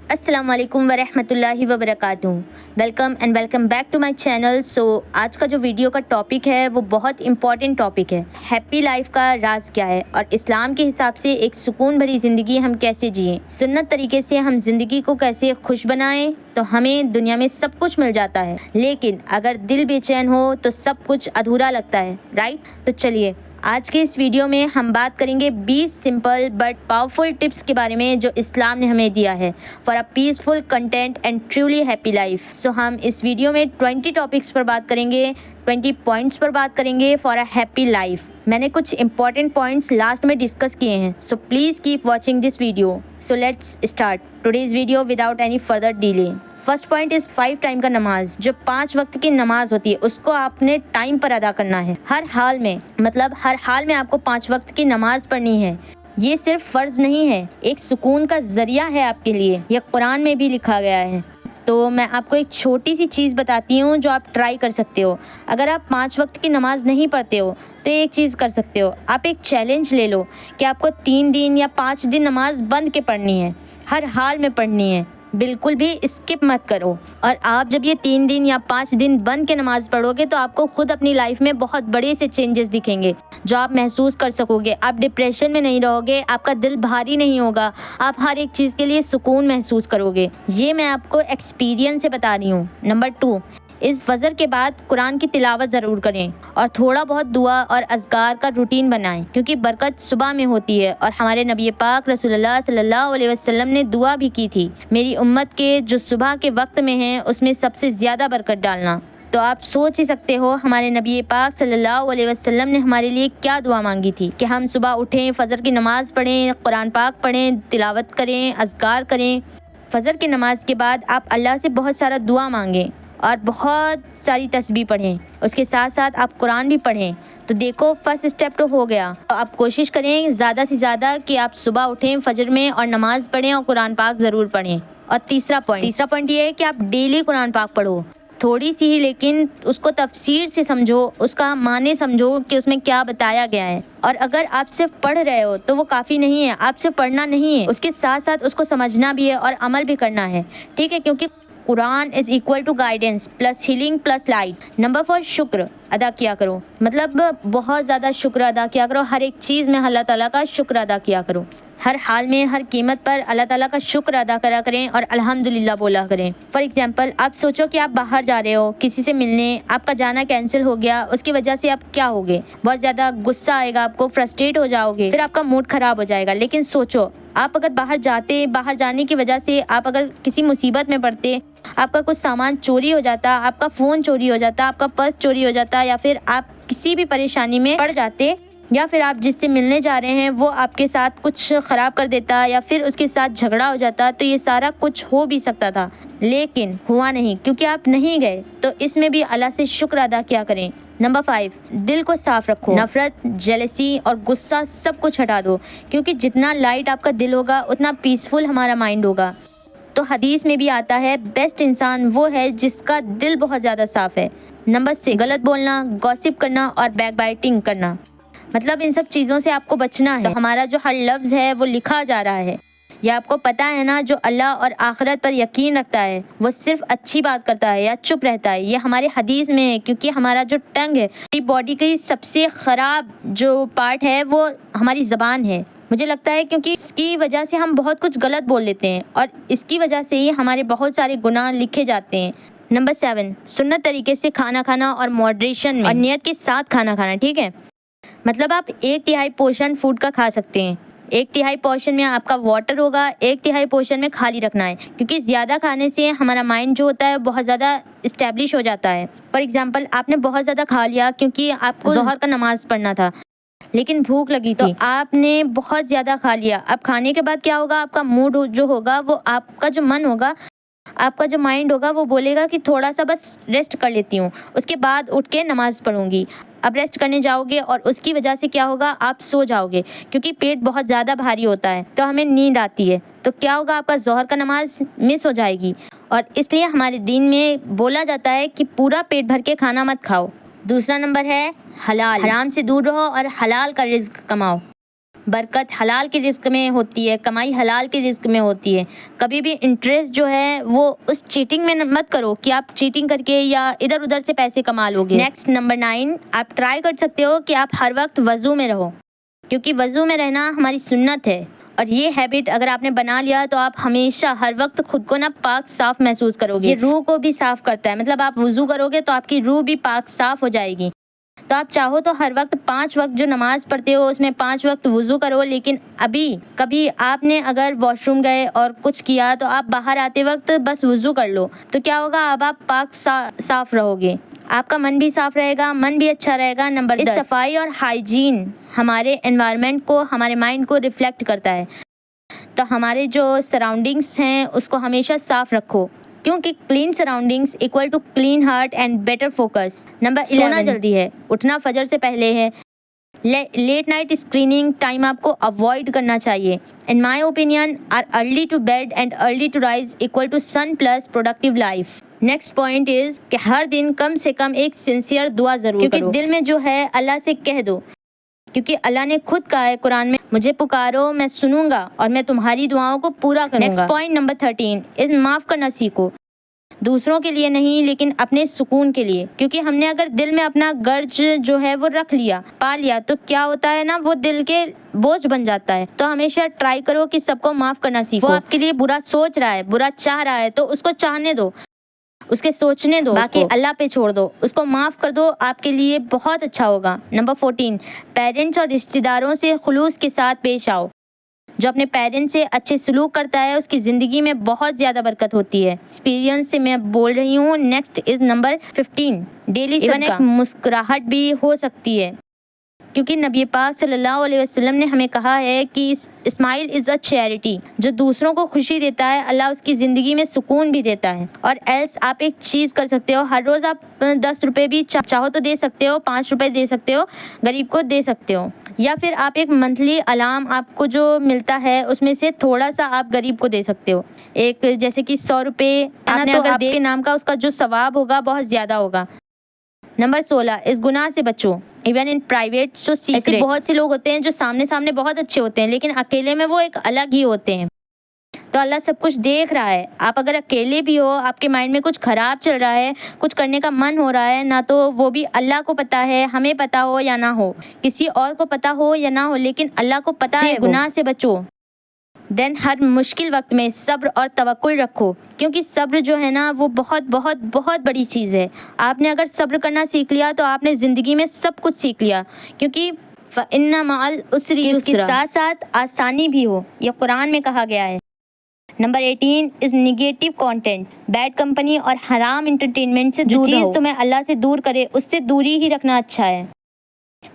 अस्सलाम वालेकुम वरहमतुल्लाहि वबरकातुहू। Welcome back to my channel. आज का जो वीडियो का टॉपिक है वो बहुत इम्पॉर्टेंट टॉपिक है। हैप्पी लाइफ का राज क्या है और इस्लाम के हिसाब से एक सुकून भरी ज़िंदगी हम कैसे जिएं, सुन्नत तरीके से हम ज़िंदगी को कैसे खुश बनाएं। तो हमें दुनिया में सब कुछ मिल जाता है, लेकिन अगर दिल बेचैन हो तो सब कुछ अधूरा लगता है, राइट। तो चलिए आज के इस वीडियो में हम बात करेंगे 20 सिंपल बट पावरफुल टिप्स के बारे में जो इस्लाम ने हमें दिया है for a peaceful content and truly happy life. So हम इस वीडियो में 20 टॉपिक्स पर बात करेंगे, 20 पॉइंट्स पर बात करेंगे फॉर अ हैप्पी लाइफ। मैंने कुछ इंपॉर्टेंट पॉइंट्स लास्ट में डिस्कस किए हैं, so please keep watching this video. So let's start today's video without any further delay. First point is 5 time का नमाज। जो 5 वक्त की नमाज होती है उसको आपने टाइम पर अदा करना है, हर हाल में। मतलब हर हाल में आपको 5 वक्त की नमाज पढ़नी है। ये सिर्फ फ़र्ज़ नहीं है, एक सुकून का ज़रिया है आपके लिए। यह कुरान में भी लिखा गया है। तो मैं आपको एक छोटी सी चीज़ बताती हूँ जो आप ट्राई कर सकते हो। अगर आप 5 वक्त की नमाज़ नहीं पढ़ते हो तो एक चीज़ कर सकते हो, आप एक चैलेंज ले लो कि आपको 3 दिन या 5 दिन नमाज़ बंद के पढ़नी है, हर हाल में पढ़नी है, बिल्कुल भी स्किप मत करो। और आप जब ये 3 दिन या 5 दिन बंद के नमाज़ पढ़ोगे तो आपको खुद अपनी लाइफ में बहुत बड़े से चेंजेस दिखेंगे जो आप महसूस कर सकोगे। आप डिप्रेशन में नहीं रहोगे, आपका दिल भारी नहीं होगा, आप हर एक चीज़ के लिए सुकून महसूस करोगे। ये मैं आपको एक्सपीरियंस से बता रही हूँ। नंबर 2, इस फजर के बाद कुरान की तिलावत ज़रूर करें और थोड़ा बहुत दुआ और अज़कार का रूटीन बनाएं, क्योंकि बरकत सुबह में होती है। और हमारे नबी पाक रसूलुल्लाह सल्लल्लाहु अलैहि वसल्लम ने दुआ भी की थी, मेरी उम्मत के जो सुबह के वक्त में हैं उसमें सबसे ज़्यादा बरकत डालना। तो आप सोच ही सकते हो हमारे नबी पाक सल्लल्लाहु अलैहि वसल्लम ने हमारे लिए क्या दुआ मांगी थी कि हम सुबह उठें, फजर की नमाज़ पढ़ें, कुरान पाक पढ़ें, तिलावत करें, अज़कार करें। फजर की नमाज के बाद आप अल्लाह से बहुत सारा दुआ मांगें और बहुत सारी तस्बीह पढ़ें, उसके साथ साथ आप कुरान भी पढ़ें। तो देखो फर्स्ट स्टेप तो हो गया। तो आप कोशिश करें ज़्यादा से ज़्यादा कि आप सुबह उठें फजर में और नमाज़ पढ़ें और कुरान पाक ज़रूर पढ़ें। और तीसरा पॉइंट ये है कि आप डेली कुरान पाक पढ़ो, थोड़ी सी ही, लेकिन उसको तफसीर से समझो, उसका माने समझो कि उसमें क्या बताया गया है। और अगर आप सिर्फ पढ़ रहे हो तो वो काफ़ी नहीं है, आप सिर्फ पढ़ना नहीं है, उसके साथ साथ उसको समझना भी है और अमल भी करना है, ठीक है। क्योंकि Quran is equal to guidance plus healing plus light. Number 4, शुक्र अदा किया करो। मतलब बहुत ज़्यादा शुक्र अदा किया करो, हर एक चीज़ में अल्लाह ताला का शुक्र अदा किया करो। हर हाल में, हर कीमत पर अल्लाह ताला का शुक्र अदा करा करें और अल्हम्दुलिल्लाह बोला करें। फॉर एग्जांपल, आप सोचो कि आप बाहर जा रहे हो किसी से मिलने, आपका जाना कैंसिल हो गया, उसकी वजह से आप क्या होगे, बहुत ज़्यादा गुस्सा आएगा आपको, फ्रस्ट्रेट हो जाओगे, फिर आपका मूड ख़राब हो जाएगा। लेकिन सोचो आप अगर बाहर जाने की वजह से आप अगर किसी मुसीबत में पड़ते, आपका कुछ सामान चोरी हो जाता, आपका फ़ोन चोरी हो जाता, आपका पर्स चोरी हो जाता, या फिर आप किसी भी परेशानी में पड़ जाते, या फिर आप जिससे मिलने जा रहे हैं वो आपके साथ कुछ ख़राब कर देता या फिर उसके साथ झगड़ा हो जाता, तो ये सारा कुछ हो भी सकता था, लेकिन हुआ नहीं क्योंकि आप नहीं गए। तो इसमें भी अल्लाह से शुक्र अदा किया करें। नंबर 5, दिल को साफ रखो। नफरत, जेलसी और गुस्सा सब कुछ हटा दो, क्योंकि जितना लाइट आपका दिल होगा उतना पीसफुल हमारा माइंड होगा। तो हदीस में भी आता है बेस्ट इंसान वो है जिसका दिल बहुत ज़्यादा साफ है। नंबर 6, गलत बोलना, गॉसिप करना और बैकबाइटिंग करना। मतलब इन सब चीज़ों से आपको बचना है। तो हमारा जो हर लफ्ज़ है वो लिखा जा रहा है। ये आपको पता है ना, जो अल्लाह और आखिरत पर यकीन रखता है वो सिर्फ अच्छी बात करता है या चुप रहता है। ये हमारे हदीस में है, क्योंकि हमारा जो टंग है, हमारी बॉडी की सबसे ख़राब जो पार्ट है वो हमारी ज़बान है, मुझे लगता है, क्योंकि इसकी वजह से हम बहुत कुछ गलत बोल लेते हैं और इसकी वजह से ही हमारे बहुत सारे गुनाह लिखे जाते हैं। नंबर 7, सुन्नत तरीके से खाना खाना और मॉडरेशन में और नियत के साथ खाना खाना, ठीक है। मतलब आप 1/3 पोर्शन फूड का खा सकते हैं, 1/3 पोर्शन में आपका वाटर होगा, 1/3 पोर्शन में खाली रखना है, क्योंकि ज़्यादा खाने से हमारा माइंड जो होता है बहुत ज़्यादा इस्टेब्लिश हो जाता है। फॉर एग्जांपल, आपने बहुत ज़्यादा खा लिया क्योंकि आपको ज़ोहर का नमाज़ पढ़ना था, लेकिन भूख लगी थी, तो आपने बहुत ज़्यादा खा लिया। अब खाने के बाद क्या होगा, आपका मूड जो होगा, वो आपका जो मन होगा, आपका जो माइंड होगा वो बोलेगा कि थोड़ा सा बस रेस्ट कर लेती हूँ, उसके बाद उठ के नमाज़ पढ़ूंगी। अब रेस्ट करने जाओगे और उसकी वजह से क्या होगा, आप सो जाओगे, क्योंकि पेट बहुत ज़्यादा भारी होता है तो हमें नींद आती है। तो क्या होगा, आपका ज़ोहर का नमाज मिस हो जाएगी। और इसलिए हमारे दीन में बोला जाता है कि पूरा पेट भर के खाना मत खाओ। दूसरा नंबर है हलाल, हराम से दूर रहो और हलाल का रिज्क कमाओ। बरकत हलाल के रिस्क में होती है, कमाई हलाल के रिस्क में होती है। कभी भी इंटरेस्ट जो है वो उस चीटिंग में मत करो कि आप चीटिंग करके या इधर उधर से पैसे कमा लोगे। नेक्स्ट नंबर 9, आप ट्राई कर सकते हो कि आप हर वक्त वज़ू में रहो, क्योंकि वज़ू में रहना हमारी सुन्नत है और ये हैबिट अगर आपने बना लिया तो आप हमेशा हर वक्त खुद को ना पाक साफ महसूस करोगे। ये रूह को भी साफ करता है, मतलब आप वज़ू करोगे तो आपकी रूह भी पाक साफ हो जाएगी। तो आप चाहो तो हर वक्त 5 वक्त जो नमाज पढ़ते हो उसमें 5 वक्त वज़ू करो, लेकिन अभी कभी आपने अगर वॉशरूम गए और कुछ किया तो आप बाहर आते वक्त बस वज़ू कर लो, तो क्या होगा, अब आप पाक साफ रहोगे, आपका मन भी साफ रहेगा, मन भी अच्छा रहेगा। नंबर 10, सफाई और हाइजीन हमारे एनवायरनमेंट को, हमारे माइंड को रिफ्लेक्ट करता है। तो हमारे जो सराउंडिंग्स हैं उसको हमेशा साफ रखो, क्योंकि clean surroundings equal to clean heart and better focus. Number 11, सोना जल्दी है, उठना फजर से पहले है। लेट नाइट स्क्रीनिंग टाइम आपको अवॉइड करना चाहिए। In my opinion, are early to bed and early to rise equal to sun plus productive life. Next point is कि हर दिन कम से कम एक सिंसियर दुआ जरूर करो, क्योंकि दिल में जो है अल्लाह से कह दो, क्योंकि अल्लाह ने खुद कहा है कुरान में, मुझे पुकारो मैं सुनूंगा और मैं तुम्हारी दुआओं को पूरा करूंगा। नेक्स्ट पॉइंट नंबर 13 इस माफ़ करना सीखो, दूसरों के लिए नहीं लेकिन अपने सुकून के लिए, क्योंकि हमने अगर दिल में अपना गर्ज जो है वो रख लिया, पा लिया, तो क्या होता है ना, वो दिल के बोझ बन जाता है। तो हमेशा ट्राई करो कि सबको माफ़ करना सीखो। वो आपके लिए बुरा सोच रहा है, बुरा चाह रहा है, तो उसको चाहने दो, उसके सोचने दो, बाकी अल्लाह पे छोड़ दो, उसको माफ़ कर दो, आपके लिए बहुत अच्छा होगा। नंबर 14 पेरेंट्स और रिश्तेदारों से खुलूस के साथ पेश आओ। जो अपने पेरेंट्स से अच्छे सलूक करता है उसकी ज़िंदगी में बहुत ज़्यादा बरकत होती है, एक्सपीरियंस से मैं बोल रही हूँ। नेक्स्ट इज़ नंबर 15 डेली सदका। एक मुस्कुराहट भी हो सकती है, क्योंकि नबी पाक सल्लल्लाहु अलैहि वसल्लम ने हमें कहा है कि स्माइल इज़ अ चैरिटी। जो दूसरों को खुशी देता है अल्लाह उसकी ज़िंदगी में सुकून भी देता है। और एल्स आप एक चीज़ कर सकते हो, हर रोज़ आप 10 रुपये भी चाहो तो दे सकते हो, 5 रुपये दे सकते हो, गरीब को दे सकते हो, या फिर आप एक मंथली अलार्म आपको जो मिलता है उसमें से थोड़ा सा आप गरीब को दे सकते हो। एक जैसे कि 100 रुपये आपने अगर दे के नाम का, उसका जो सवाब होगा बहुत ज़्यादा होगा। नंबर 16 इस गुनाह से बचो, even in private so secret. ऐसे बहुत से लोग होते हैं जो सामने सामने बहुत अच्छे होते हैं, लेकिन अकेले में वो एक अलग ही होते हैं। तो अल्लाह सब कुछ देख रहा है। आप अगर अकेले भी हो, आपके माइंड में कुछ खराब चल रहा है, कुछ करने का मन हो रहा है ना, तो वो भी अल्लाह को पता है, हमें पता हो या ना हो, किसी और को पता हो या ना हो, लेकिन अल्लाह को पता है। गुनाह से बचो। देन हर मुश्किल वक्त में सब्र और तवक्कुल रखो, क्योंकि सब्र जो है ना वो बहुत बहुत बहुत बड़ी चीज़ है। आपने अगर सब्र करना सीख लिया तो आपने ज़िंदगी में सब कुछ सीख लिया, क्योंकि इन्ना माल उसरी उसके साथ साथ आसानी भी हो, यह कुरान में कहा गया है। Number 18 is negative content. Bad company और हराम इंटरटेनमेंट से जो चीज़ तुम्हें अल्लाह से दूर करे उससे दूरी ही रखना अच्छा है।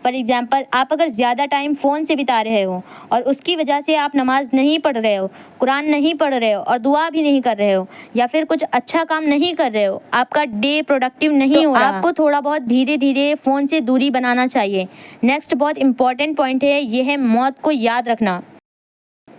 फॉर एग्जाम्पल, आप अगर ज़्यादा टाइम फ़ोन से बिता रहे हो और उसकी वजह से आप नमाज नहीं पढ़ रहे हो, कुरान नहीं पढ़ रहे हो और दुआ भी नहीं कर रहे हो, या फिर कुछ अच्छा काम नहीं कर रहे हो, आपका डे प्रोडक्टिव नहीं हो रहा, आपको थोड़ा बहुत धीरे धीरे फ़ोन से दूरी बनाना चाहिए। नेक्स्ट बहुत इंपॉर्टेंट पॉइंट है, यह है मौत को याद रखना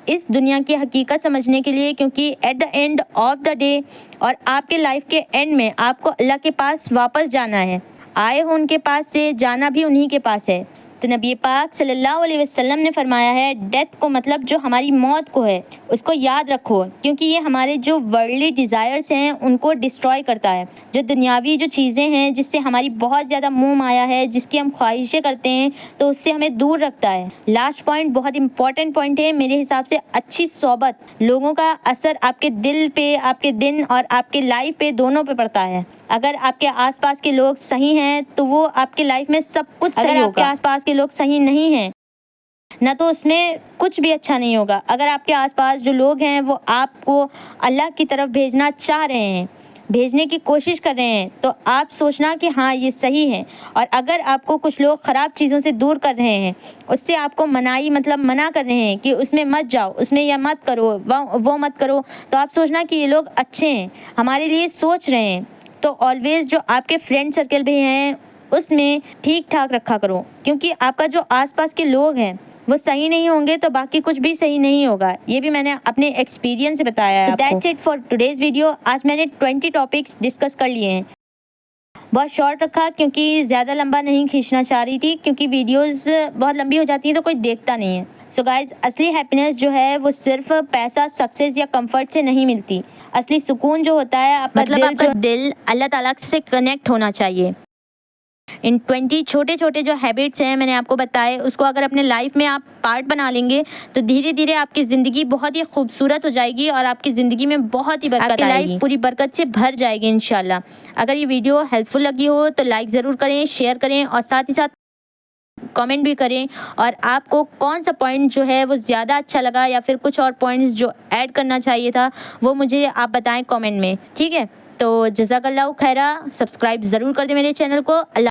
इस दुनिया की हकीकत समझने के लिए, क्योंकि at the end of the day और आपके लाइफ के एंड में आपको अल्लाह के पास वापस जाना है। आए हो उनके पास से, जाना भी उन्हीं के पास है। तो नबी पाक सल्लल्लाहु अलैहि वसल्लम ने फरमाया है, डेथ को मतलब जो हमारी मौत को है उसको याद रखो, क्योंकि ये हमारे जो वर्ल्डली डिज़ायर्स हैं उनको डिस्ट्रॉय करता है। जो दुनियावी जो चीज़ें हैं जिससे हमारी बहुत ज़्यादा मोह माया है, जिसकी हम ख्वाहिशें करते हैं, तो उससे हमें दूर रखता है। लास्ट पॉइंट बहुत इंपॉर्टेंट पॉइंट है मेरे हिसाब से, अच्छी सोबत। लोगों का असर आपके दिल पे, आपके दिन और आपके लाइफ पे, दोनों पे पड़ता है। अगर आपके आसपास के लोग सही हैं तो वो आपके लाइफ में सब कुछ सही होगा। आपके आसपास के लोग सही नहीं हैं ना, तो उसमें कुछ भी अच्छा नहीं होगा। अगर आपके आसपास जो लोग हैं वो आपको अल्लाह की तरफ भेजना चाह रहे हैं, भेजने की कोशिश कर रहे हैं, तो आप सोचना कि हाँ ये सही है। और अगर आपको कुछ लोग ख़राब चीज़ों से दूर कर रहे हैं, उससे आपको मना कर रहे हैं कि उसमें मत जाओ, उसमें यह मत करो, वो मत करो, तो आप सोचना कि ये लोग अच्छे हैं, हमारे लिए सोच रहे हैं। तो ऑलवेज़ जो आपके फ्रेंड सर्कल भी हैं उसमें ठीक ठाक रखा करो, क्योंकि आपका जो आसपास के लोग हैं वो सही नहीं होंगे तो बाकी कुछ भी सही नहीं होगा। ये भी मैंने अपने एक्सपीरियंस से बताया है। That's it for today's video. आज मैंने 20 टॉपिक्स डिस्कस कर लिए हैं। बहुत शॉर्ट रखा क्योंकि ज़्यादा लंबा नहीं खींचना चाह रही थी, क्योंकि वीडियोस बहुत लंबी हो जाती हैं तो कोई देखता नहीं है। सो गाइज, असली हैप्पीनेस जो है वो सिर्फ पैसा, सक्सेस या कंफर्ट से नहीं मिलती। असली सुकून जो होता है आपका दिल अल्लाह ताला से कनेक्ट होना चाहिए। इन 20 छोटे छोटे जो हैबिट्स हैं मैंने आपको बताए, उसको अगर अपने लाइफ में आप पार्ट बना लेंगे तो धीरे धीरे आपकी ज़िंदगी बहुत ही खूबसूरत हो जाएगी और आपकी ज़िंदगी में बहुत ही बरकत आएगी, लाइफ पूरी बरकत से भर जाएगी इंशाल्लाह। अगर ये वीडियो हेल्पफुल लगी हो तो लाइक ज़रूर करें, शेयर करें और साथ ही साथ कमेंट भी करें। और आपको कौन सा पॉइंट जो है वो ज़्यादा अच्छा लगा या फिर कुछ और पॉइंट्स जो ऐड करना चाहिए था वो मुझे आप बताएं कमेंट में, ठीक है। तो जज़ाकल्लाहु खैरा, सब्सक्राइब ज़रूर कर दें मेरे चैनल को। अल्लाह